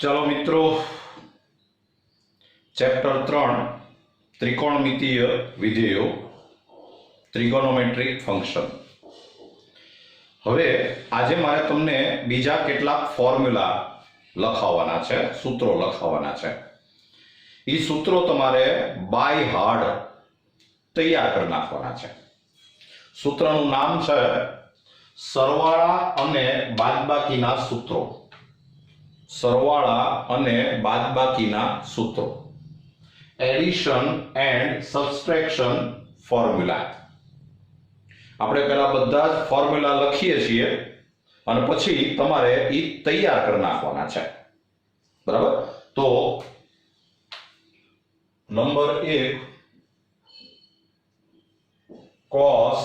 चलो मित्रों, चैप्टर 3 त्रिकोणमितीय विधेयो ट्रिगोनोमेट्रिक फंक्शन। હવે આજે મારે તમને બીજા કેટલાક ફોર્મ્યુલા લખાવવાના છે, સૂત્રો લખાવવાના છે। એ સૂત્રો તમારે બાય હાર્ડ તૈયાર કરી નાખવાના છે। સૂત્રનું નામ છે સરવાળા અને બાદબાકીના સૂત્રો। સરવાળા અને બાદબાકીના સૂત્રો, એડિશન એન્ડ સબટ્રેક્શન ફોર્મ્યુલા। આપણે પહેલા બધા જ ફોર્મ્યુલા લખીએ છીએ અને પછી તમારે એ તૈયાર કરી નાખવાના છે, બરાબર? તો number 1 cos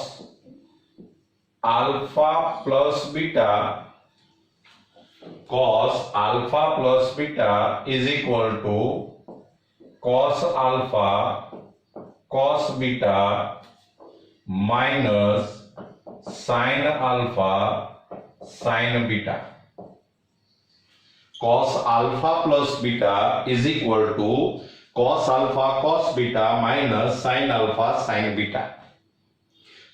alpha plus beta, cos alpha plus beta is equal to cos alpha cos beta minus sin alpha sin beta। cos alpha plus beta is equal to cos alpha cos beta minus sin alpha sin beta।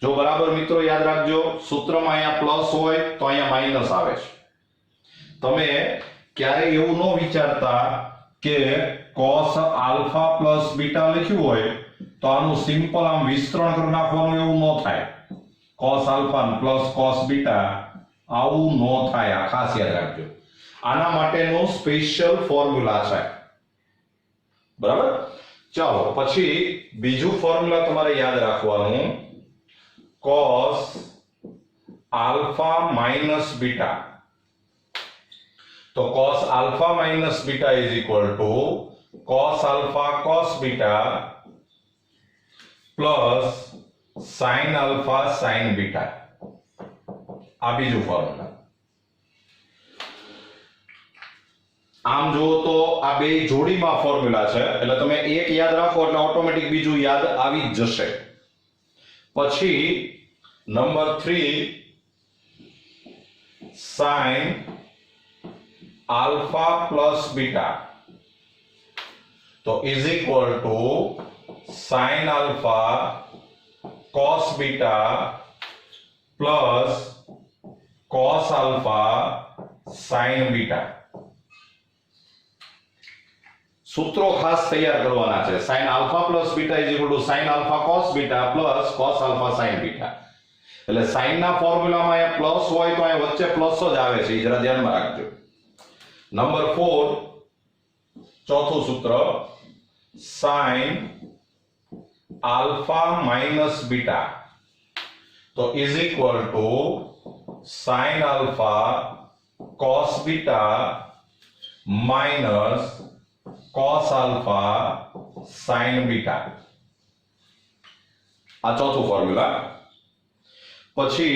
जो बराबर मित्रों याद रखजो, सूत्रमां अहींया plus होय तो अहींया minus आवे छे। तमे क्यारे एवुं न विचारता के cos alpha plus beta लख्युं होय तो आनुं सिंपल आम विस्तरण करी नाखवानुं एवुं न थाय। cos alpha plus cos beta आवुं न थाय, आ खास याद राखजो। आना माटेनो स्पेशल फॉर्म्युला छे, बराबर? चलो पछी बीजું फॉर्म्युला तमारे याद राखवानुं, cos alpha minus beta। तो cos alpha minus beta is equal to cos alpha cos beta plus sin alpha sin beta। Uh बीजું formula. आम जो तो आ बे जोड़ीमां फॉर्म्युला छे, એટલે તમે એક યાદ રાખો એટલે ઓટોમેટિક બીજું યાદ આવી જ જશે। પછી number 3 sin alpha plus beta तो is equal to sin alpha cos beta plus cos alpha sin beta। सूत्रों खास तैयार करवाना है। sin alpha plus beta is equal to sin alpha cos beta plus cos alpha sin beta। એટલે sin ના ફોર્મ્યુલામાં એ plus હોય તો અહીં વચ્ચે પ્લસ જ આવે છે, જરા ધ્યાનમાં રાખજો। નંબર 4 ચોથું સૂત્ર sin alpha minus beta तो is equal to sin alpha cos beta minus cos alpha sin beta। Uh चौथું formula. પછી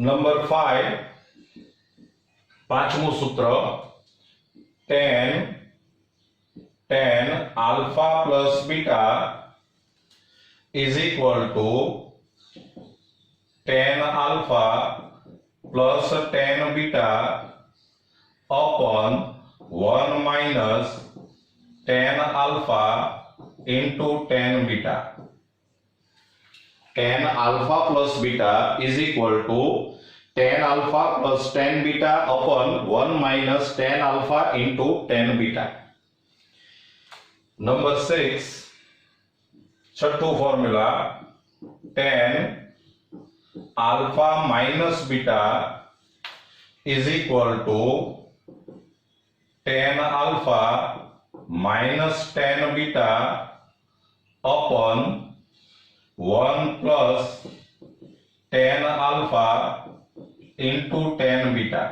નંબર 5 પાંચમું સૂત્ર tan alpha plus beta is equal to tan alpha plus tan beta upon 1 minus tan alpha into tan beta। tan alpha plus beta is equal to tan alpha plus tan beta upon 1 minus tan alpha into tan beta। Number 6 छठो formula tan alpha minus beta is equal to tan alpha minus tan beta upon 1 plus tan alpha into tan beta।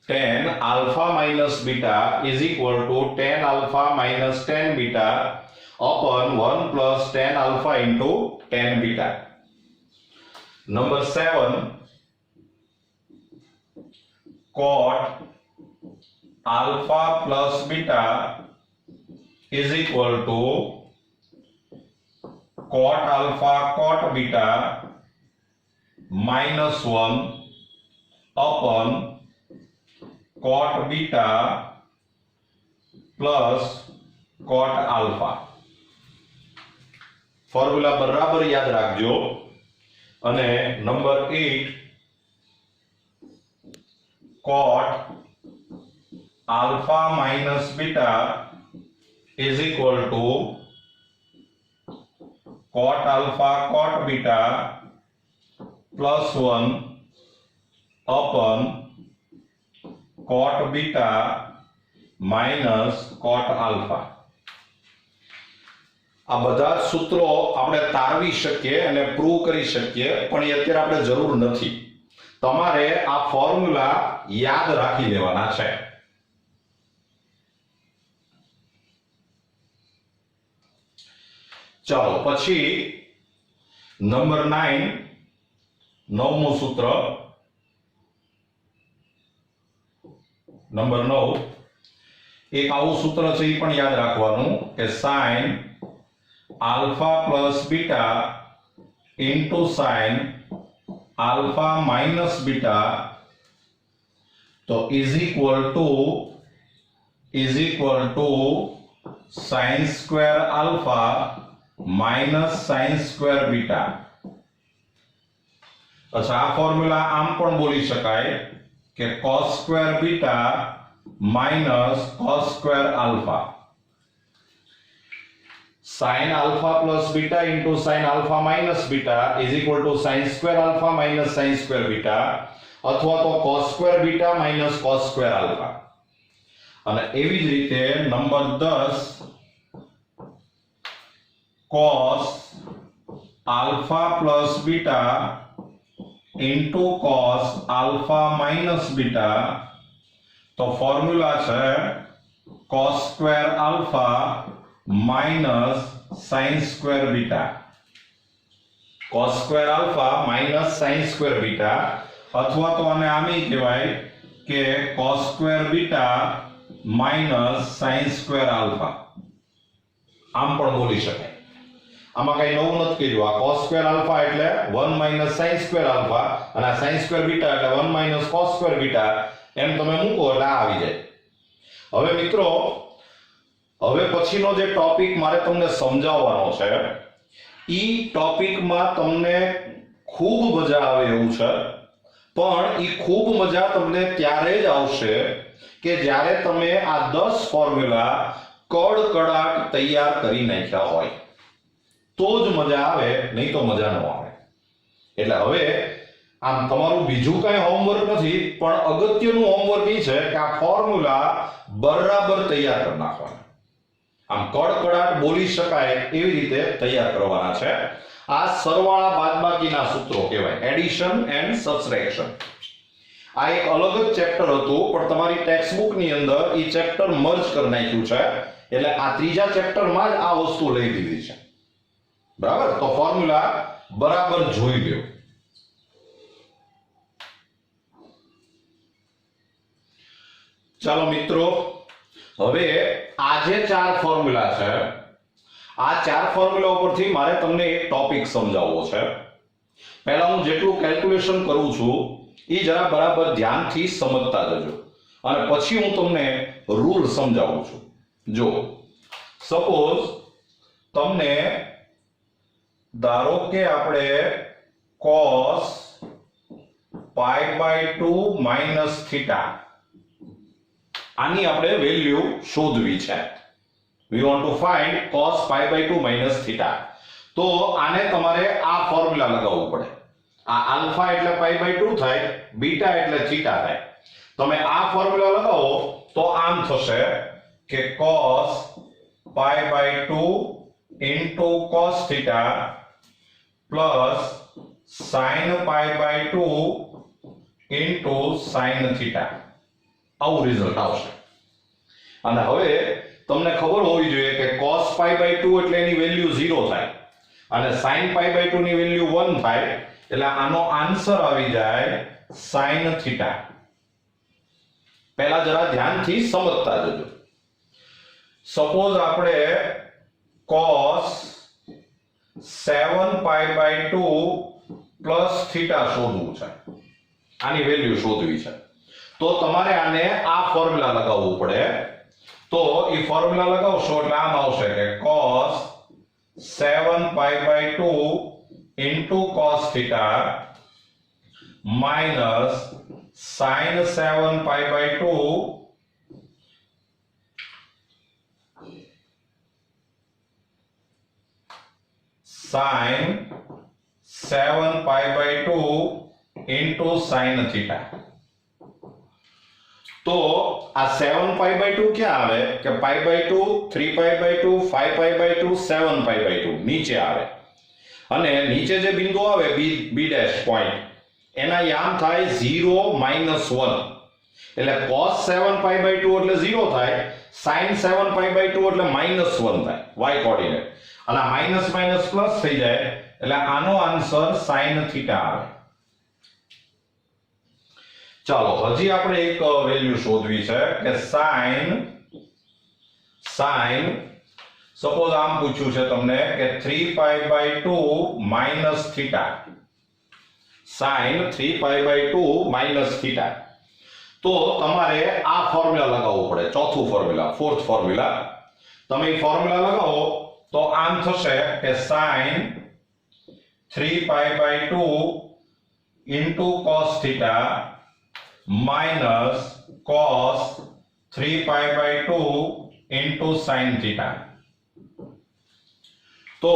tan alpha minus beta is equal to tan alpha minus tan beta upon 1 plus tan alpha into tan beta। Number 7 cot alpha plus beta is equal to cot alpha cot beta minus 1 upon cot beta plus cot alpha. Formula બરાબર યાદ રાખજો. અને number 8 cot alpha minus beta is equal to cot alpha cot beta plus 1 upon cot beta minus cot alpha. આ બધા સૂત્રો આપણે તારવી શકીએ અને પ્રૂવ કરી શકીએ, પણ એ અત્યારે આપણે જરૂર નથી. તમારે આ ફોર્મ્યુલા યાદ રાખી લેવાના છે. ચાલો પછી નંબર 9 નવમું સૂત્ર. નંબર 9 એક આવું સૂત્ર છે, એ પણ યાદ રાખવાનું કે sin alpha plus beta into sin alpha minus beta तो is equal to sin square alpha minus sin square beta. अच्छा આ ફોર્મ્યુલા આમ પણ બોલી શકાય કે cos square beta minus cos square alpha. sin alpha plus beta into sin alpha minus beta is equal to sin square alpha minus sin square beta अथवा तो cos square beta minus cos square alpha. અને એવી જ રીતે number 10 cos alpha plus beta into cos alpha minus beta तो formula છે cos square alpha minus sin square beta. cos square alpha minus sin square beta अथवा तो आने आमी कहेवाय के cos square beta minus sin square alpha. आम पण बोली शकाय. आमा कई नवुं नथी कीधुं. आ cos square alpha એટલે 1 minus sin square alpha અને આ sin square beta એટલે 1 minus cos square beta. એમ તમે મૂકો એટલે આ આવી જાય. હવે મિત્રો હવે પછીનો જે ટોપિક મારે તમને સમજાવવાનો છે, ઈ ટોપિકમાં તમને ખૂબ મજા આવે એવું છે, પણ ઈ ખૂબ મજા તમને ત્યારે જ આવશે કે જ્યારે તમે આ 10 ફોર્મ્યુલા કડકડાટ તૈયાર કરી નાખ્યા હોય, તો જ મજા આવે, નહીં તો મજા ન આવે. એટલે હવે આમ તમારું બીજું કાંઈ હોમવર્ક નથી, પણ અગત્યનું હોમવર્ક ઈ છે કે આ ફોર્મ્યુલા બરાબર તૈયાર કરી નાખવાના. આમ કડકડાટ બોલી શકાય એવી રીતે તૈયાર કરવાના છે. આ સરવાળા બાદબાકીના સૂત્રો કહેવાય, એડિશન એન્ડ સબટ્રેક્શન. આ એક અલગ જ ચેપ્ટર હતું, પણ તમારી ટેક્સ્ટબુકની અંદર ઈ ચેપ્ટર મર્જ કરી નાખ્યું છે, એટલે આ ત્રીજા ચેપ્ટરમાં જ આ વસ્તુ લઈ દીધી છે. બરાબર? તો ફોર્મ્યુલા બરાબર જોઈ લ્યો. ચાલો મિત્રો, હવે આ જે 4 ફોર્મ્યુલા છે, આ 4 ફોર્મ્યુલા ઉપરથી મારે તમને એક ટોપિક સમજાવવો છે. પહેલા હું જેટલું કેલ્ક્યુલેશન કરું છું એ જરા બરાબર ધ્યાનથી સમજતા જજો, અને પછી હું તમને રૂલ સમજાવું છું. જો સપોઝ તમને ધારો કે આપણે cos π/2 minus θ આની આપણે વેલ્યુ શોધવી છે. we want to find cos π/2 minus θ. તો આને તમારે આ ફોર્મ્યુલા લગાવવું પડે. આ આલ્ફા એટલે π/2 થાય, બીટા એટલે θ થાય. તમે આ ફોર્મ્યુલા લગાવો તો આમ થશે કે cos π/2 into cos θ plus sin π/2 into sin θ. આવું રિઝલ્ટ આવશે. અને હવે તમને ખબર હોવી જોઈએ કે cos π/2 એટલે એની વેલ્યુ 0 થાય અને sin π/2 ની વેલ્યુ 1 થાય, એટલે આનો આન્સર આવી જાય sin θ. પહેલા જરા ધ્યાનથી સમજતા જજો. સપોઝ આપણે cos 7π/2 plus θ શોધવું છે, આની વેલ્યુ શોધવી છે. તો તમારે આને આ ફોર્મ્યુલા લગાવવું પડે. તો એ ફોર્મ્યુલા લગાવશો એટલે આમ આવશે કે cos 7π/2 into cos theta minus sin 7π/2 sin 7π/2 into sin theta. તો આ 7π/2 ક્યાં આવે કે π/2 3π/2 5π/2 7π/2 નીચે આવે અને નીચે જે બિંદુ આવે b ડેશ પોઈન્ટ એના યામ થાય 0 -1 એટલે cos 7π/2 એટલે 0 થાય sin 7π/2 એટલે -1 થાય y કોઓર્ડિનેટ અને માઈનસ માઈનસ પ્લસ થઈ જાય એટલે આનો આન્સર sin થીટા આવે. ચાલો હજી આપણે એક વેલ્યુ શોધવી છે કે sin સપોઝ આમ પૂછ્યું છે તમને કે 3π/2 minus theta sin 3π/2 minus theta. તો તમારે આ ફોર્મ્યુલા લગાવવું પડે, ચોથું ફોર્મ્યુલા, ફોર્થ ફોર્મ્યુલા. તમે એ ફોર્મ્યુલા લગાવો તો આમ થશે કે sin 3π/2 into cos theta minus cos 3π/2 into sin theta. તો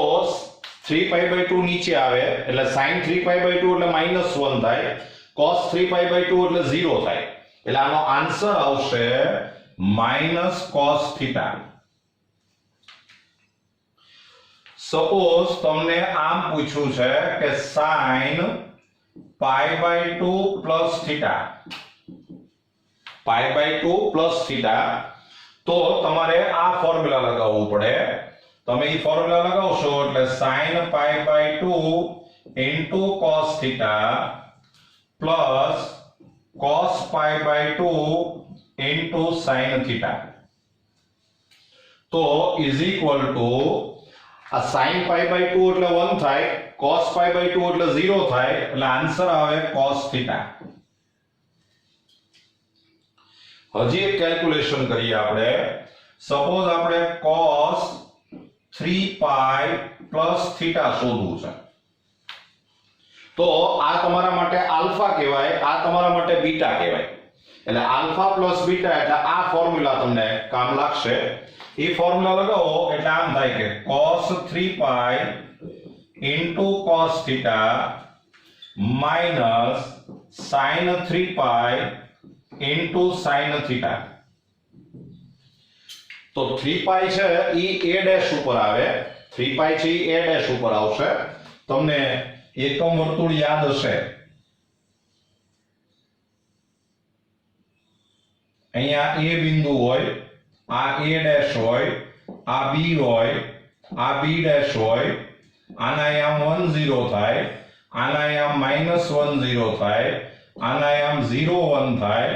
3π/2 નીચે આવે એટલે sin 3π/2 એટલે -1 થાય, cos 3π/2 એટલે 0 થાય એટલે આનો આન્સર આવશે -cos theta. સપોઝ તમને આમ પૂછ્યું છે કે sin π/2 plus theta તો તમારે આ ફોર્મ્યુલા લગાવવું પડે. તમે એ ફોર્મ્યુલા લગાવશો એટલે sin π/2 into cos theta plus cos π/2 into sin theta. તો is equal to આ sin π/2 એટલે 1 થાય, cos π/2 એટલે 0 થાય એટલે આન્સર આવે cos theta. હજી એક કેલ્ક્યુલેશન કરીએ આપણે. સપોઝ આપણે cos 3π plus theta શોધવું છે. તો આ તમારા માટે આલ્ફા કહેવાય, આ તમારા માટે બીટા કહેવાય. એટલે આલ્ફા પ્લસ બીટા એટલે આ ફોર્મ્યુલા તમને કામ લાગશે. એ ફોર્મ્યુલા લગાવો એટલે આમ થાય કે cos 3π into cos theta minus sin 3π into sin theta. તો 3π છે ઈ a ડેશ ઉપર આવે, 3π છે ઈ a ડેશ ઉપર આવશે. તમને એકમ વર્તુળ યાદ હશે, અહીંયા a બિંદુ હોય, આ a ડેશ હોય, આ b હોય, આ b ડેશ હોય, આના આમ 1 0 થાય, આના આમ -1 0 થાય, આના આમ 0 1 થાય,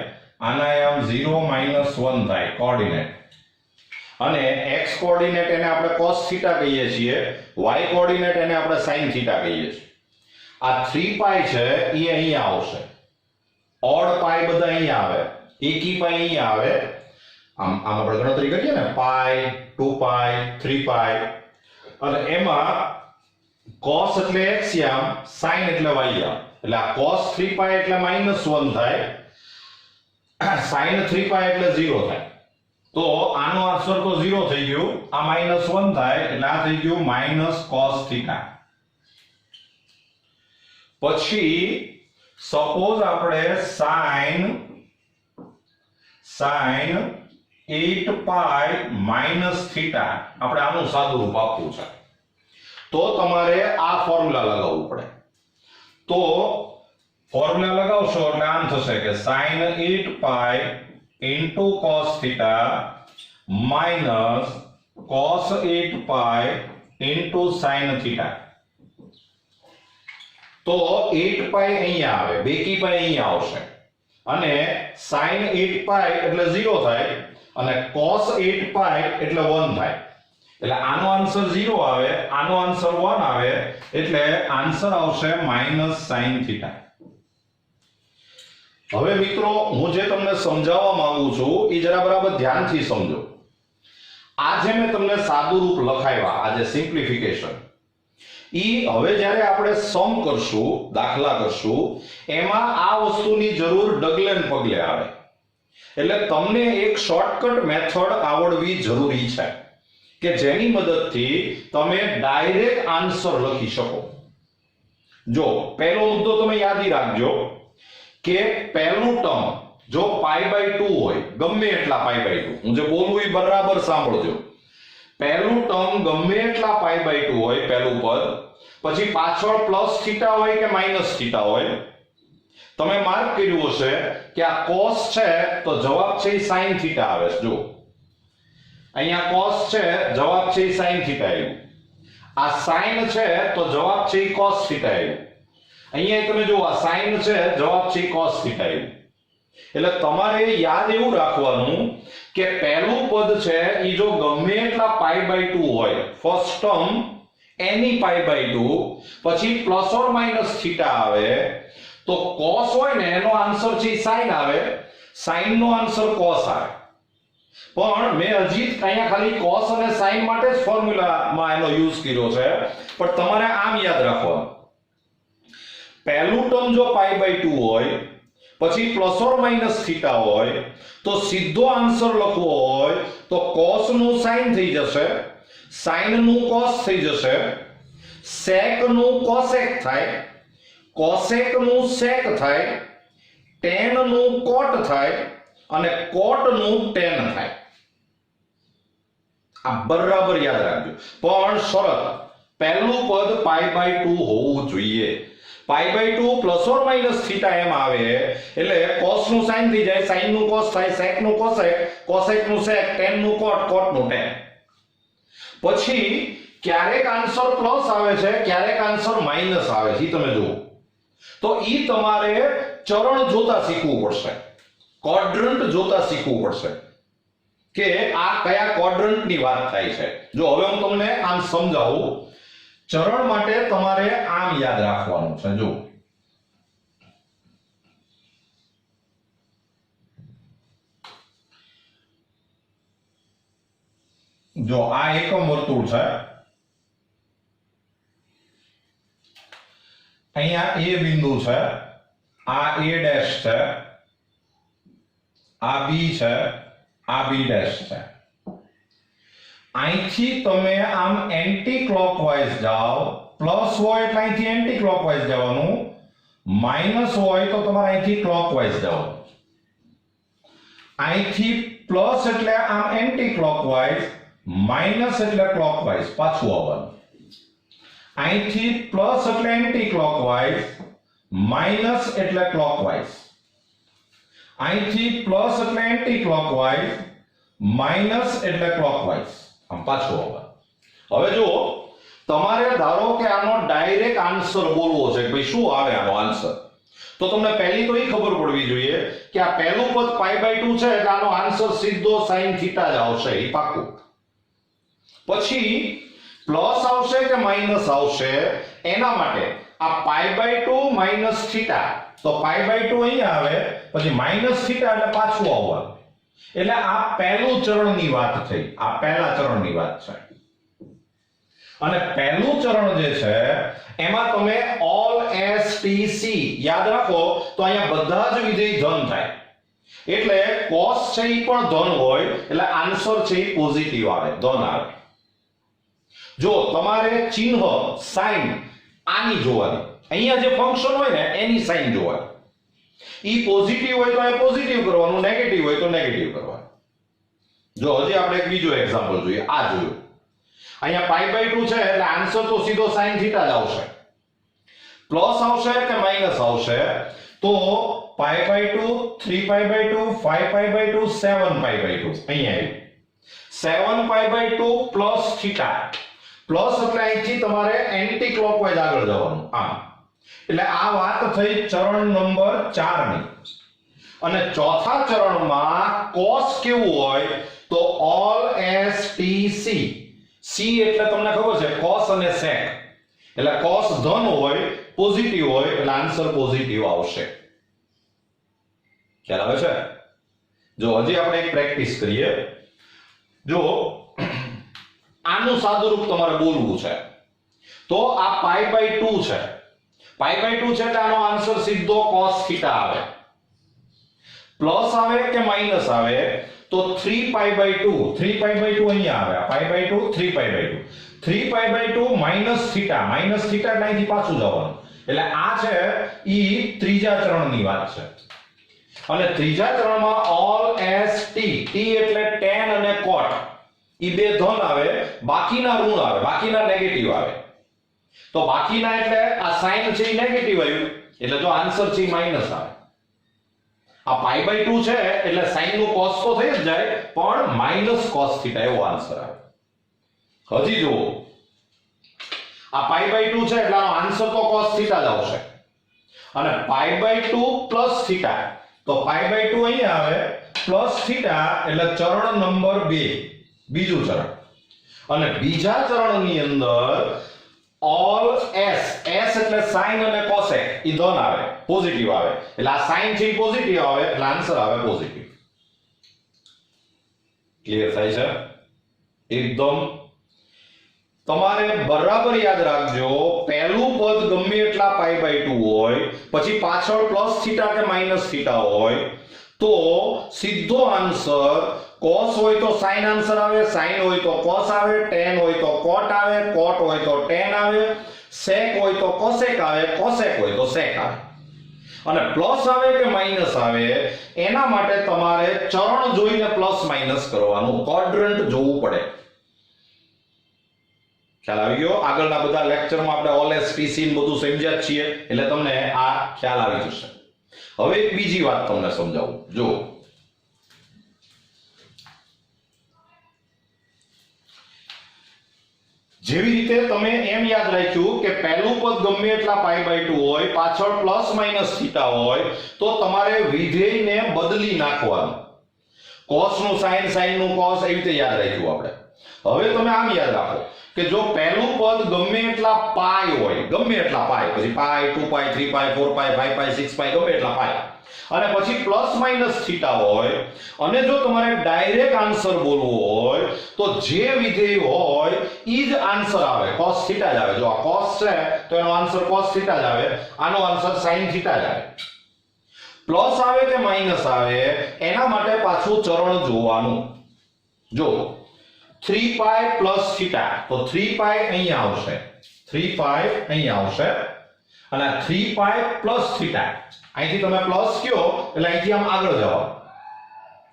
આના આમ 0 -1 થાય કોઓર્ડિનેટ. અને x કોઓર્ડિનેટ એને આપણે cos થીટા કહીએ છીએ, y કોઓર્ડિનેટ એને આપણે sin થીટા કહીએ છીએ. આ 3π છે એ અહીંયા આવશે, ઓડ પાઈ બધા અહીંયા આવે, એકી પાઈ અહીંયા આવે. આમ આપણે ગણતરી કરીએ ને પાઈ, 2π, 3π અને એમાં cos એટલે x યામ, sin એટલે y યામ. એટલે આ cos 3π એટલે -1 થાય, sin 3π એટલે 0 થાય. તો આનો આન્સર તો 0 થઈ ગયું, આ -1 થાય એટલે આ થઈ ગયું -cos theta. પછી સપોઝ આપણે sin 8π minus theta આપણે આનું સાદું રૂપ આપવું છે. તો તમારે આ ફોર્મ્યુલા લગાવવું પડે. તો ફોર્મ્યુલા લગાવશો એટલે આમ થશે કે sin 8π into cos theta minus cos 8π into sin theta. તો 8π અહીંયા આવે, બેકી પાઈ અહીંયા આવશે અને sin 8π એટલે 0 થાય અને cos 8π એટલે 1 થાય. એટલે આનો આન્સર 0 આવે, આનો આન્સર 1 આવે એટલે આન્સર આવશે -sin theta. હવે મિત્રો હું જે તમને સમજાવવા માંગુ છું એ જરા બરાબર ધ્યાનથી સમજો. આજે મેં તમને સાદું રૂપ લખાવ્યા, આજે સિમ્પ્લિફિકેશન, ઈ હવે જ્યારે આપણે સમ કરશું, દાખલા કરશું, એમાં આ વસ્તુની જરૂર ડગલે ને પગલે આવે. એટલે તમને એક શોર્ટકટ મેથડ આવડવી જરૂરી છે કે જેની મદદથી તમે ડાયરેક્ટ આન્સર લખી શકો. જો પહેલો મુદ્દો તમે યાદ રાખજો કે પહેલું ટર્મ જો π/2 હોય, ગમે એટલા π/2, હું જે બોલું એ બરાબર સાંભળજો. પહેલું ટર્મ ગમે એટલા π/2 હોય, પહેલું પદ, પછી પાછળ પ્લસ થીટા હોય કે માઈનસ થીટા હોય, તમે માર્ક કર્યું હશે કે આ cos છે તો જવાબ છે એ sin થીટા આવે છે. જો અહીંયા cos છે, જવાબ છે એ sin થીટા આવ્યું. આ sin છે તો જવાબ છે એ cos થીટા આવ્યું. અહીંયા તમે જુઓ આ sin છે, જવાબ છે એ cos થીટા આવ્યું. એટલે તમારે યાદ એવું રાખવાનું કે પહેલું પદ છે એ જો ગમે એટલા π/2 હોય, ફર્સ્ટ ટર્મ એની π/2, પછી પ્લસ ઓર માઈનસ થીટા આવે, તો cos હોય ને એનો આન્સર છે sin આવે, sin નો આન્સર cos આવે. પણ મેં હજી અહીંયા ખાલી cos અને sin માટે જ ફોર્મ્યુલામાં એનો યુઝ કર્યો છે, પણ તમારે આમ યાદ રાખવાનું, પહેલું ટર્મ જો π/2 હોય, પછી પ્લસ ઓર માઈનસ થીટા હોય, તો સીધો આન્સર લખવો હોય તો cos નું sin થઈ જશે, sin નું cos થઈ જશે, sec નું cosec થાય, cosec નું sec થાય, tan નું cot થાય અને cot નું tan થાય. આ બરાબર યાદ રાખજો. પણ શરત, પહેલું પદ π/2 હોવું જોઈએ. π/2 પ્લસ ઓર માઈનસ થીટા એમ આવે એટલે cos નું sin થઈ જાય, sin નું cos થાય, sec નું cosec, cosec નું sec, tan નું cot, cot નું tan. પછી ક્યારેક આન્સર પ્લસ આવે છે, ક્યારેક આન્સર માઈનસ આવે છે, તમે જુઓ. તો ઈ તમારે ચરણ જોતા શીખવું પડશે, ક્વોડ્રન્ટ જોતા શીખવું પડશે કે આ કયા ક્વોડ્રન્ટની વાત થાય છે. જો હવે હું તમને આમ સમજાવું, ચરણ માટે તમારે આમ યાદ રાખવાનું છે. જો આ એકમ વર્તુળ છે, અહીંયા A બિંદુ છે, આ A ડેશ છે, આ B છે, આ B ડેશ છે. અહીંથી તમે આમ એન્ટી ક્લોકવાઇઝ જાઓ, પ્લસ હોય એટલે અહીંથી એન્ટી ક્લોકવાઇઝ જવાનું, માઈનસ હોય તો તમારે અહીંથી ક્લોકવાઇઝ જવાનું. અહીંથી પ્લસ એટલે આમ એન્ટી ક્લોકવાઇઝ, માઈનસ એટલે ક્લોકવાઇઝ પાછું આવવાનું. અહીંથી પ્લસ એટલે એન્ટી ક્લોકવાઇઝ, માઈનસ એટલે ક્લોકવાઇઝ. અહીંથી પ્લસ એટલે એન્ટી ક્લોકવાઇઝ, માઈનસ એટલે ક્લોકવાઇઝ, આમ પાછું આવવાનું. હવે જુઓ, તમારે ધારો કે આનો ડાયરેક્ટ આન્સર બોલવો છે કે ભાઈ શું આવે આનો આન્સર, તો તમને પહેલી તો એ ખબર પડવી જોઈએ કે આ પહેલું પદ π/2 છે એટલે આનો આન્સર સીધો sin થીટા જ આવશે, એ પાક્કું. પછી પ્લસ આવશે કે માઈનસ આવશે, એના માટે આ π/2 માઈનસ થીટા, તો π/2 અહીંયા આવે, પછી માઈનસ થીટા એટલે પાછું આવવાનું. એટલે આ પહેલું ચરણની વાત થઈ, આ પહેલા ચરણની વાત છે. અને પહેલું ચરણ જે છે એમાં તમે ઓલ એસ ટી સી યાદ રાખો તો અહીંયા બધા જ વિધેય ધન થાય. એટલે cos છે એ પણ ધન હોય એટલે આન્સર છે એ પોઝિટિવ આવે, ધન આવે. જો તમારે ચિહ્ન સાઇન આની જોવાની, અહીંયા જે ફંક્શન હોય ને એની સાઇન જોવાની. ઈ પોઝિટિવ હોય તો એ પોઝિટિવ કરવાનું, નેગેટિવ હોય તો નેગેટિવ કરવાનું. જો હજી આપણે એક બીજો એક્ઝામ્પલ જોઈએ, આ જોયું. અહીંયા π/2 છે એટલે આન્સર તો સીધો sin થીટા જ આવશે. પ્લસ આવશે કે માઈનસ આવશે, તો π/2, 3π/2, 5π/2, 7π/2 અહીંયા આવ્યું. 7π/2 પ્લસ થીટા, પ્લસ એટલે અહીંથી તમારે એન્ટી ક્લોકવાઇઝ આગળ જવાનું આમ. એટલે આ વાત થઈ ચરણ નંબર 4 ની. અને ચોથા ચરણમાં cos કેવું હોય તો all S T C. C એટલે તમને ખબર છે cos અને sec, એટલે cos ધન હોય, પોઝિટિવ હોય એટલે આન્સર પોઝિટિવ આવશે. ખ્યાલ આવે છે? જો હજી આપણે એક પ્રેક્ટિસ કરીએ. જો આનું સાદુરૂપ તમારે બોલવું છે તો આ π/2 છે. π/2 છે એટલે આનો આન્સર સીધો cos θ આવે. પ્લસ આવે કે માઈનસ આવે તો 3π/2 3π/2 અહીંયા આવે. આ π/2 3π/2 3π/2 માઈનસ θ એટલે અહીંથી પાછું જવાનું. એટલે આ છે ઈ ત્રીજા ચરણની વાત છે. અને ત્રીજા ચરણમાં ઓલ એસ ટી ટી એટલે tan અને cot ઈ બે ધન આવે, બાકીના ઋણ આવે, બાકીના નેગેટિવ આવે. તો બાકીના એટલે આ sin છે ઈ નેગેટિવ આવ્યું એટલે જો આન્સર છે માઈનસ આવે. આ π/2 છે એટલે sin નું cos તો થઈ જ જાય પણ માઈનસ cos θ એવો આન્સર આવે. હજી જુઓ આ π/2 છે એટલે આનો આન્સર તો cos θ જ આવશે. અને π/2 પ્લસ θ તો π/2 અહીંયા આવે પ્લસ θ એટલે ચરણ નંબર 2 બીજું ચરણ. અને બીજા ચરણની અંદર ઓલ s એટલે sin અને cosec ઈ ધન આવે, પોઝિટિવ આવે. એટલે આ sin છે ઈ પોઝિટિવ આવે એટલે આન્સર આવે પોઝિટિવ. ક્લિયર થાય છે? એકદમ તમારે બરાબર યાદ રાખજો, પહેલું પદ ગમે એટલા π/2 હોય પછી પાછળ પ્લસ θ કે માઈનસ θ હોય તો સીધો આન્સર cos હોય તો sin આન્સર આવે, sin હોય તો cos આવે, tan હોય તો cot આવે, cot હોય તો tan આવે, sec હોય તો cosec આવે, cosec હોય તો sec આવે. અને પ્લસ આવે કે માઈનસ આવે એના માટે તમારે ચરણ જોઈને પ્લસ માઈનસ કરવાનું, ક્વોડ્રન્ટ જોવું પડે. ખ્યાલ આવી ગયો? આગળના બધા લેક્ચરમાં આપણે ઓલ એસ ટી સી બધું સમજ્યા જ છીએ એટલે તમને આ ખ્યાલ આવી જશે. હવે એક બીજી વાત તમને સમજાવું. જો જેવી રીતે તમે એમ યાદ રાખ્યું કે પહેલું પદ ગમે એટલા π/2 હોય પાછળ પ્લસ માઈનસ θ હોય તો તમારે વિધેયને બદલી નાખવાનું. cos નું sin, sin નું cos એવી રીતે યાદ રાખ્યું આપણે. હવે તમે આમ યાદ રાખો કે જો પહેલું પદ ગમે એટલા પાઈ હોય, ગમે એટલા પાઈ, પછી પાઈ 2π 3π 4π 5π 6π ગમે એટલા પાઈ, અને પછી પ્લસ માઈનસ θ હોય અને જો તમારે ડાયરેક્ટ આન્સર બોલવો હોય તો જે વિધેય હોય ઈ જ આન્સર આવે, cos θ જ આવે. જો આ cos છે તો એનો આન્સર cos θ જ આવે, આનો આન્સર sin θ જ આવે. પ્લસ આવે કે માઈનસ આવે એના માટે પાછું ચરણ જોવાનું. જો 3π પ્લસ θ તો 3π અહીંયા આવશે, 3π અહીંયા આવશે અને 3π પ્લસ θ અહીંથી તમે પ્લસ કયો એટલે અહીંથી આમ આગળ જવા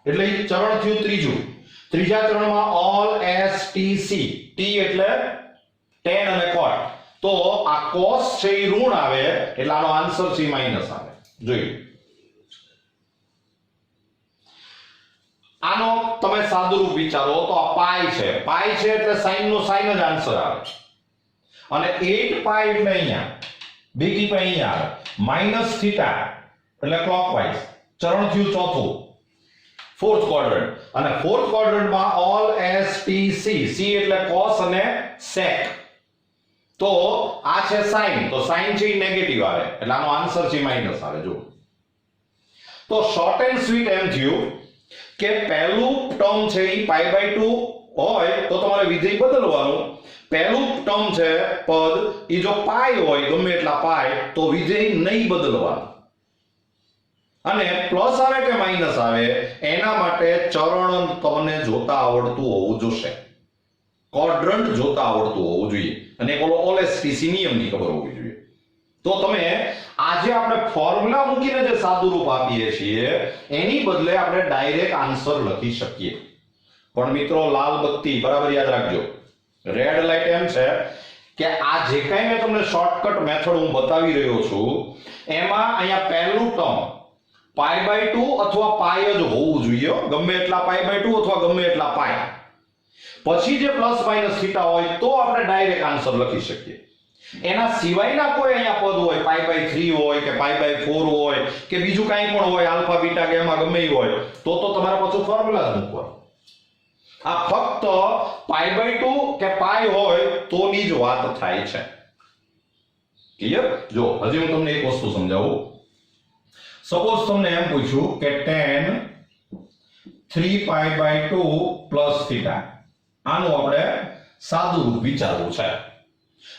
એટલે ઈ ચરણ થયું ત્રીજું. ત્રીજા ચરણમાં all S T C T એટલે tan અને cot તો આ cos છે ઈ ઋણ આવે એટલે આનો આન્સર છે માઈનસ આવે. જોઈ આનો તમે સાદુરૂપ વિચારો તો આ પાઈ છે એટલે sin નો sin જ આન્સર આવે. અને 8π એટલે અહીંયા બીજી પાઈ અહીંયા આવે, માઈનસ θ એટલે ક્લોકવાઇઝ ચરણ થયું ચોથું, ફોર્થ ક્વોડ્રન્ટ. અને ફોર્થ ક્વોડ્રન્ટમાં all S T C C એટલે cos અને sec તો આ છે sin તો sin છે નેગેટિવ આવે એટલે આનો આન્સર છે માઈનસ આવે. જો તો શોર્ટ એન્ડ સ્વીટ એમ થયું કે પહેલું ટર્મ છે ઈ π/2 હોય તો તમારે વિધેય બદલવાનું. પહેલું ટર્મ છે પદ ઈ જો પાઈ હોય ગમે એટલા પાઈ તો વિધેય નહીં બદલવાનું. અને પ્લસ આવે કે માઈનસ આવે એના માટે ચરણ તમને જોતા આવડતું હોવું જોઈએ, ક્વોડ્રન્ટ જોતા આવડતું હોવું જોઈએ અને ઓલો ઓલએસટીસી નિયમની ખબર હોવી જોઈએ. તો તમે આજે આપણે ફોર્મ્યુલા મૂકીને જે સાદુરૂપ આપીએ છીએ એની બદલે આપણે ડાયરેક્ટ આન્સર લખી શકીએ. પણ મિત્રો લાલ બત્તી બરાબર યાદ રાખજો, રેડ લાઈટ એમ છે કે આ જે કાંઈ મેં તમને શોર્ટકટ મેથડ હું બતાવી રહ્યો છું એમાં અહીંયા પહેલું ટર્મ π/2 અથવા પાઈ જ હોવું જોઈએ, ગમે એટલા π/2 અથવા ગમે એટલા પાઈ. પછી જે પ્લસ માઈનસ θ હોય તો આપણે ડાયરેક્ટ આન્સર લખી શકીએ. એના સિવાયના કોઈ અહીંયા પદ હોય π/3 હોય કે π/4 હોય કે બીજું કાંઈ પણ હોય, આલ્ફા બીટા ગામા ગમે ઈ હોય તો તમારે પાછું ફોર્મ્યુલા જ મૂકવાનું. આ ફક્ત π/2 કે પાઈ હોય તોની જ વાત થાય છે. ક્લિયર? જો હજી હું તમને એક વસ્તુ સમજાવું. સપોઝ તમને એમ પૂછ્યું કે tan 3π/2 પ્લસ થીટા, આનું આપણે સાદું રૂપ વિચારવું છે.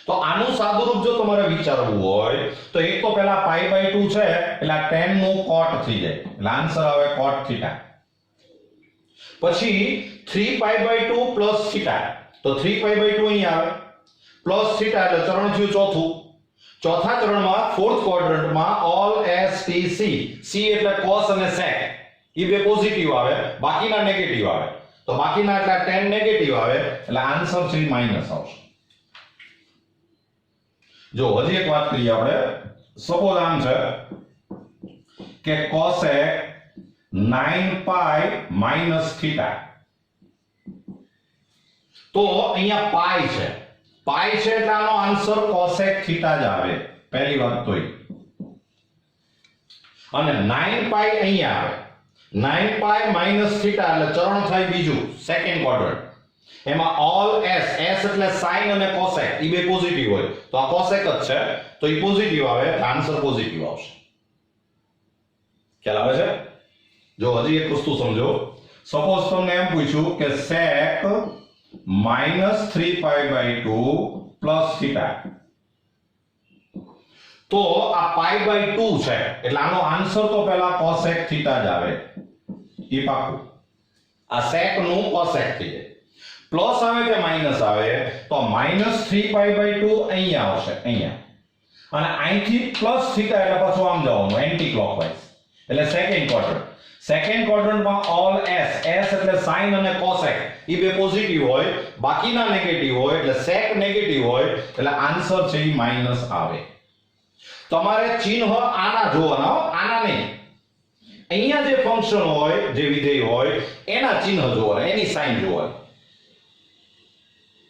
તો આનું સાદું રૂપ જો તમારે વિચારવું હોય તો એક તો પહેલા π/2 છે એટલે આ tan નું cot થઈ જાય એટલે આન્સર આવે cot થીટા. પછી 3π/2 પ્લસ થીટા, તો 3π/2 અહીં આવે પ્લસ થીટા એટલે ચરણ થયું ચોથું. ચોથા ચરણમાં ફોર્થ ક્વાડ્રન્ટમાં all S T C, C એટલે cos અને sec, એ બે પોઝિટિવ આવે, બાકીના નેગેટિવ આવે. તો બાકીના એટલે tan નેગેટિવ આવે એટલે આન્સર છે માઈનસ આવશે. જો હજી એક વાત કરીએ આપણે. સપોઝ આમ છે કે cosec 9π માઈનસ થીટા. તો અહીંયા પાઈ છે, પાઈ છે એટલે આનો આન્સર cosec થીટા જ આવે, પહેલી વાત તો. અને 9π અહીંયા આવે, 9π માઈનસ થીટા એટલે ચરણ થાય બીજું, સેકન્ડ ક્વાડ્રન્ટ. એમાં ઓલ s, s એટલે sin અને cosec, એ બે પોઝિટિવ હોય તો આ cosec જ છે તો એ પોઝિટિવ આવે એટલે આન્સર પોઝિટિવ આવશે. ખ્યાલ આવે છે? જો હજી એક વસ્તુ સમજો. સપોઝ તમને એમ પૂછ્યું કે sec -3π/2 પ્લસ થીટા, તો આ π/2 છે એટલે આનો આન્સર તો પહેલા cosec થીટા જ આવે, એ પાકું. આ sec નું cosec થઈ જાય. પ્લસ આવે કે માઈનસ આવે તો -3π/2 અહીંયા આવશે, અહીંયા. અને અહીંથી પ્લસ થીટા એટલે પાછું આમ જવાનું એન્ટી ક્લોકવાઇઝ એટલે સેકન્ડ ક્વાડ્રન્ટ. સેકન્ડ ક્વાડ્રન્ટમાં ઓલ s, s એટલે sin અને cosec, એ બે પોઝિટિવ હોય, બાકીના નેગેટિવ હોય એટલે sec નેગેટિવ હોય એટલે આન્સર છે એ માઈનસ આવે. તમારે ચિહ્ન આના જોવાના, આના નહીં. અહીંયા જે ફંક્શન હોય, જે વિધેય હોય એના ચિહ્ન જોવાના, એની સાઇન જોવાની.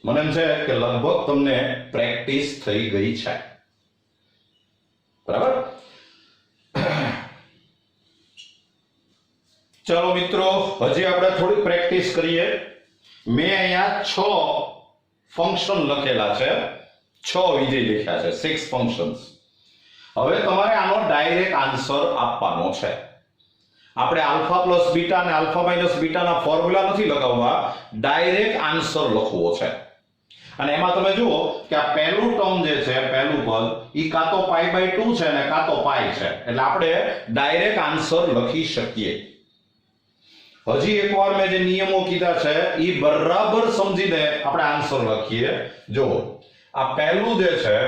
મને એમ છે કે લગભગ તમને પ્રેક્ટિસ થઈ ગઈ છે, બરાબર? ચલો મિત્રો, હજી આપણે થોડી પ્રેક્ટિસ કરીએ. મેં અહીંયા 6 ફંક્શન લખેલા છે, 6 વિધેય લખ્યા છે, 6 ફંક્શન્સ. હવે તમારે આનો ડાયરેક્ટ આન્સર આપવાનો છે. આપણે આલ્ફા પ્લસ બીટા અને આલ્ફા માઈનસ બીટાના ફોર્મ્યુલા નથી લગાવવા, ડાયરેક્ટ આન્સર લખવો છે. અને એમાં તમે જુઓ કે આ પહેલું ટર્મ જે છે, પહેલું પદ, ઈ કાં તો π/2 છે અને કાં તો પાઈ છે એટલે આપણે ડાયરેક્ટ આન્સર લખી શકીએ. હજી એકવાર મેં જે નિયમો કીધા છે ઈ બરાબર સમજીને આપણે આન્સર લખીએ. જો આ પહેલું જે છે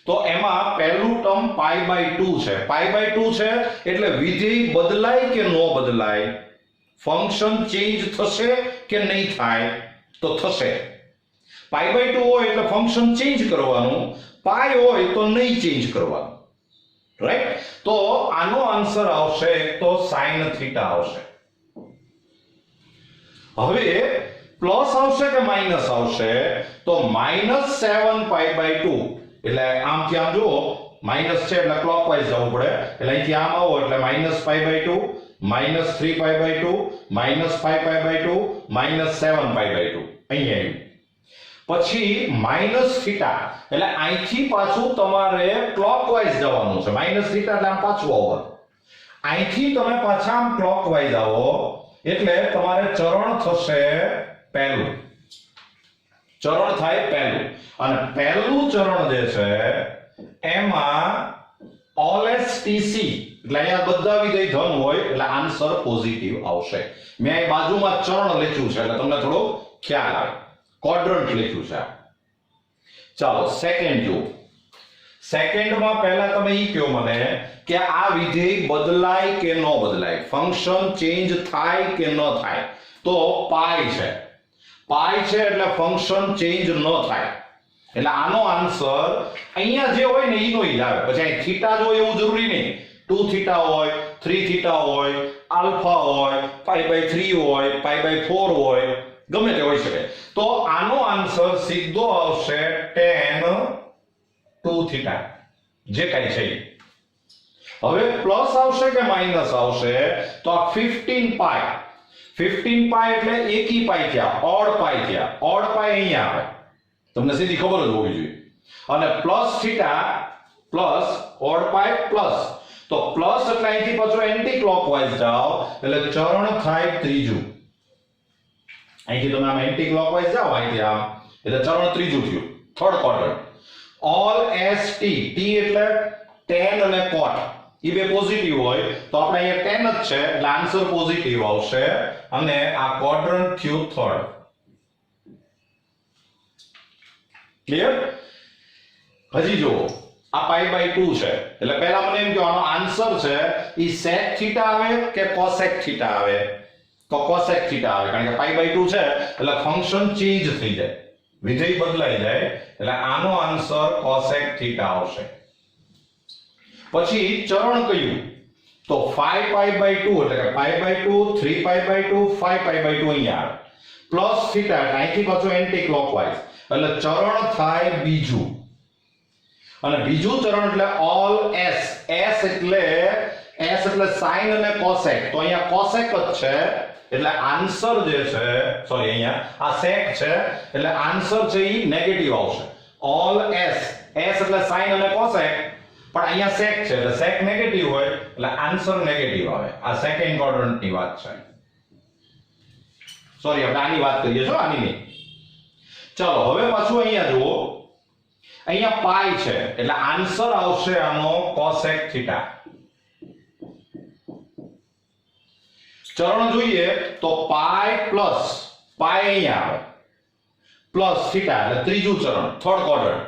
તો એમાં પહેલું ટર્મ π/2 છે. π/2 છે એટલે વિધેય બદલાય કે ન બદલાય, ફંક્શન ચેન્જ થશે કે નહીં થાય? તો થશે. π/2 હોય એટલે ફંક્શન ચેન્જ કરવાનું, પાઈ હોય તો નહીં ચેન્જ કરવાનું, રાઈટ? તો આનો આન્સર આવશે એક તો sin થીટા આવશે. હવે પ્લસ આવશે કે માઈનસ આવશે? તો -7π/2 એટલે આમથી આમ જુઓ, માઈનસ છે એટલે ક્લોકવાઇઝ જવું પડે એટલે અહીંથી આમ આવો એટલે -π/2, -3π/2, -5π/2, -7π/2 અહીંયા આવ્યું. પછી માઈનસ થીટા એટલે અહીંથી પાછું તમારે ક્લોકવાઇઝ જવાનું છે. માઈનસ થીટા એટલે આમ પાછું આવવાનું. અહીંથી તમે પાછા આમ ક્લોકવાઇઝ આવો એટલે તમારે ચરણ થશે પહેલું, ચરણ થાય પહેલું. અને પહેલું ચરણ જે છે એમાં ઓલએસટીસી એટલે અહીંયા બધા વિધેય ધન હોય એટલે આન્સર પોઝિટિવ આવશે. મેં અહીં બાજુમાં ચરણ લખ્યું છે એટલે તમને થોડો ખ્યાલ આવે. ક્વોડ્રન્ટ લખ્યું છે. ચાલો સેકન્ડ જુઓ. સેકન્ડમાં પહેલા તમે ઈ કહો મને કે આ વિધેય બદલાય કે ન બદલાય, ફંક્શન ચેન્જ થાય કે ન થાય? તો પાઈ છે, પાઈ છે એટલે ફંક્શન ચેન્જ ન થાય એટલે આનો આન્સર અહીંયા જે હોય ને ઈનો જ આવે. પછી અહીં થીટા જ હોય એવું જરૂરી નહીં, 2 થીટા હોય, 3 થીટા હોય, આલ્ફા હોય, π/3 હોય, π/4 હોય, ગમે તે હોઈ શકે. તો આનો આન્સર સીધો આવશે tan 2 થીટા, જે કાંઈ છે. હવે પ્લસ આવશે કે માઈનસ આવશે? તો આ 15π, 15π એટલે એકી પાઈ થયા, ઓડ પાઈ થયા. ઓડ પાઈ અહીંયા આવે, તમને સીધી ખબર જ હોવી જોઈએ. અને plus theta plus odd pi plus, તો પ્લસ એટલે અહીંથી પાછો એન્ટી ક્લોકવાઇઝ જાઓ એટલે ચરણ થાય ત્રીજું. અહીંથી તમે આમ એન્ટી ક્લોકવાઇઝ જાઓ અહીંથી આમ એટલે ચરણ ત્રીજું થયું, third quadrant. All S T, T એટલે tan અને cot, એ બે પોઝિટિવ હોય તો આપણે અહીંયા tan જ છે એટલે આન્સર પોઝિટિવ આવશે અને આ ક્વાડ્રન્ટ થયું થર્ડ. ક્લિયર? હજી જુઓ, આ પાઈ બાય 2 છે એટલે પહેલા મને એમ કે આનો આન્સર છે ઈ sec થીટા આવે કે cosec થીટા આવે, તો cosec થીટા આવે કારણ કે પાઈ બાય 2 છે એટલે ફંક્શન ચેન્જ થઈ જાય, વિધેય બદલાઈ જાય એટલે આનો આન્સર cosec થીટા આવશે. પછી ચરણ કયું? તો 5 પાઈ બાય 2 એટલે કે pi by 2, 3 pi by 2, 5 pi by 2 અહીંયા આવે પ્લસ થીટા એટલે અહીંથી પાછો એન્ટી ક્લોકવાઇઝ એટલે ચરણ થાય બીજું. અને બીજું ચરણ એટલે ઓલ s, s એટલે sin અને cosec, તો અહીંયા cosec જ છે એટલે આન્સર જે છે સોરી અહીંયા આ sec છે એટલે આન્સર છે ઈ નેગેટિવ આવશે. ઓલ s એટલે sin અને cosec પણ અહીંયા sec છે એટલે sec નેગેટિવ હોય એટલે આન્સર નેગેટિવ આવે. આ સેકન્ડ ક્વાડ્રન્ટ ની વાત છે. સોરી આપણે આની વાત કરીએ છો, આની નહીં. ચલો હવે પાછું અહીંયા જુઓ, અહીંયા પાઈ છે એટલે આન્સર આવશે આનો cosec થીટા. ચરણ જોઈએ તો પાઈ પ્લસ પાઈ અહીંયા આવે પ્લસ થીટા એટલે ત્રીજું ચરણ, થર્ડ ક્વાડ્રન્ટ.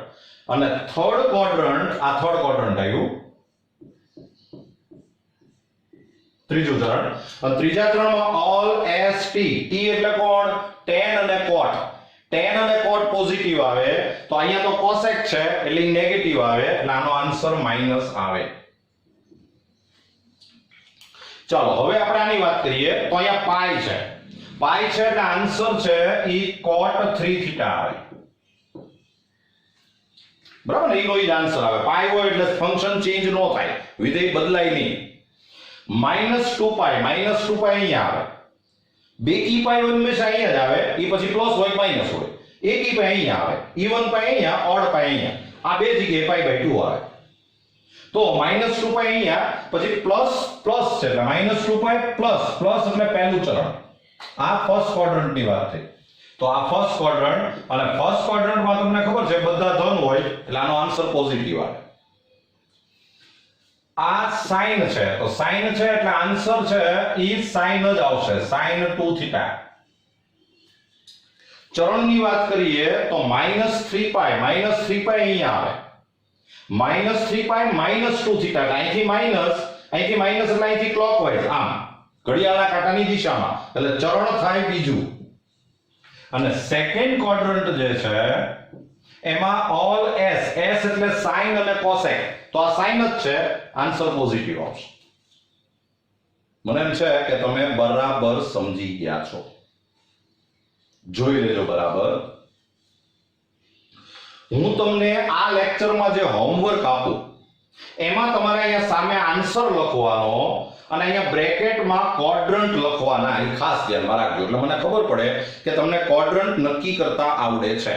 અને થર્ડ ક્વાડ્રન્ટ, આ થર્ડ ક્વાડ્રન્ટ આવ્યું, ત્રીજું ચરણ. અને ત્રીજા ચરણમાં ઓલ એસ ટી, ટી એટલે કોણ? tan અને cot, tan અને cot પોઝિટિવ આવે તો અહીંયા તો cosec છે એટલે નેગેટિવ આવે એટલે આનો આન્સર માઈનસ આવે. ચાલો હવે આપણે આની વાત કરીએ તો અહીંયા પાઈ છે એટલે આન્સર છે ઈ cot 3 થીટા આવે. બરાબર ને? ઈનો ઈ આન્સર આવે. પાઈ હોય એટલે ફંક્શન ચેન્જ નો થાય, વિધેય બદલાય નહીં. -2 પાઈ અહીંયા આવે. બેકી પાઈ હંમેશા અહીંયા જ આવે, ઈ પછી પ્લસ હોય માઈનસ હોય. એકી પાઈ અહીંયા આવે, ઇવન પાઈ અહીંયા, ઓડ પાઈ અહીંયા. આ બે જગ્યાએ પાઈ બાય 2 આવે. તો -2 પાઈ અહીંયા પછી પ્લસ છે એટલે -2 પાઈ પ્લસ એટલે પહેલું ચરણ. આ ફર્સ્ટ ક્વાડ્રન્ટ ની વાત થઈ. તો આ ફર્સ્ટ ક્વાડ્રન્ટ અને ફર્સ્ટ ક્વાડ્રન્ટ માં તમને ખબર છે બધા ધન હોય એટલે આનો આન્સર પોઝિટિવ આવે. આ sin છે તો sin છે એટલે આન્સર છે ઈ sin જ આવશે, sin 2 થીટા. ચરણની વાત કરીએ તો -3 પાઈ અહીંયા આવે. -3 પાઈ -2 થીટા અહીંથી માઈનસ એટલે અહીંથી ક્લોકવાઇઝ આમ ઘડિયાળના કાંટાની દિશામાં એટલે ચરણ થાય બીજું. અને સેકન્ડ ક્વાડ્રન્ટ જે છે એમાં ઓલ s એટલે sin અને cosec, તો આ sin જ છે, આન્સર પોઝિટિવ આવશે. મને એમ છે કે તમે બરાબર સમજી ગયા છો, જોઈ લેજો બરાબર. હું તમને આ લેક્ચરમાં જે હોમવર્ક આપું એમાં તમારે અહીંયા સામે આન્સર લખવાનો અને અહીંયા બ્રેકેટમાં ક્વાડ્રન્ટ લખવાના, એ ખાસ ધ્યાનમાં રાખજો એટલે મને ખબર પડે કે તમને ક્વાડ્રન્ટ નક્કી કરતા આવડે છે.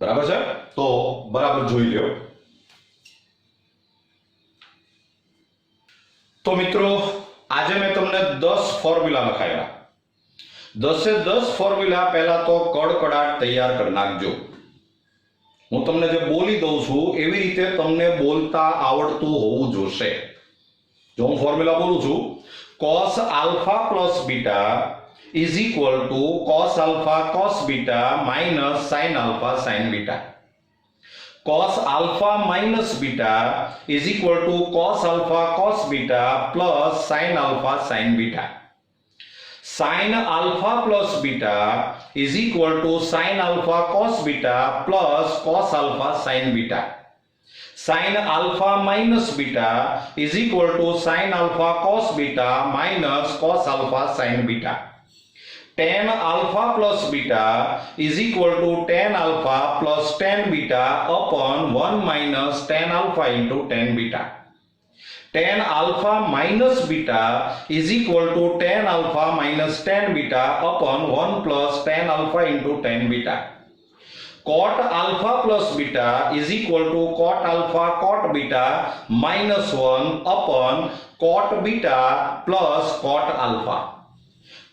બરાબર છે? તો બરાબર જોઈ લ્યો. તો મિત્રો આજે મેં તમને 10 ફોર્મ્યુલા લખાવ્યા. 10 ફોર્મ્યુલા પહેલા તો કડકડાટ તૈયાર કરી નાખજો. હું તમને જે બોલી દઉં છું એવી રીતે તમને બોલતા આવડતું હોવું જોઈએ. જો હું ફોર્મ્યુલા બોલું છું, cos alpha plus beta is equal to cos alpha cos beta minus sin alpha sin beta. Cos alpha minus beta is equal to cos alpha cos beta plus sin alpha sin beta. Sin alpha plus beta is equal to sin alpha cos beta plus cos alpha sin beta. Sin alpha minus beta is equal to sin alpha cos beta minus cos alpha sin beta. Tan alpha plus beta is equal to tan alpha plus tan beta upon 1 minus tan alpha into tan beta. Tan alpha minus beta is equal to tan alpha minus tan beta upon 1 plus tan alpha into tan beta. cot alpha plus beta is equal to cot alpha cot beta minus 1 upon cot beta plus cot alpha.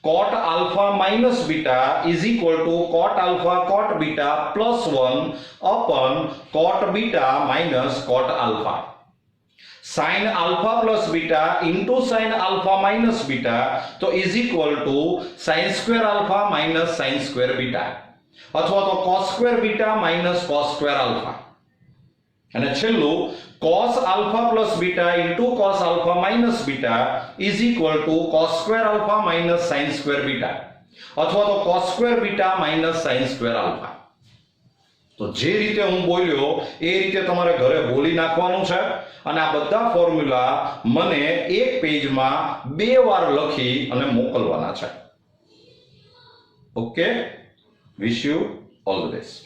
Cot alpha minus beta is equal to cot alpha cot beta plus 1 upon cot beta minus cot alpha. Sin alpha plus beta into sin alpha minus beta तो is equal to sin square alpha minus sin square beta अथवा तो cos square beta minus cos square alpha અને છેલ્લું cos alpha plus beta into cos alpha minus beta is equal to cos square alpha minus sin square beta अथवा तो cos square beta minus sin square alpha. તો જે રીતે હું બોલ્યો એ રીતે તમારે ઘરે બોલી નાખવાનું છે અને આ બધા ફોર્મ્યુલા મને એક પેજમાં 2 વાર લખી અને મોકલવાના છે. Okay, wish you all the best.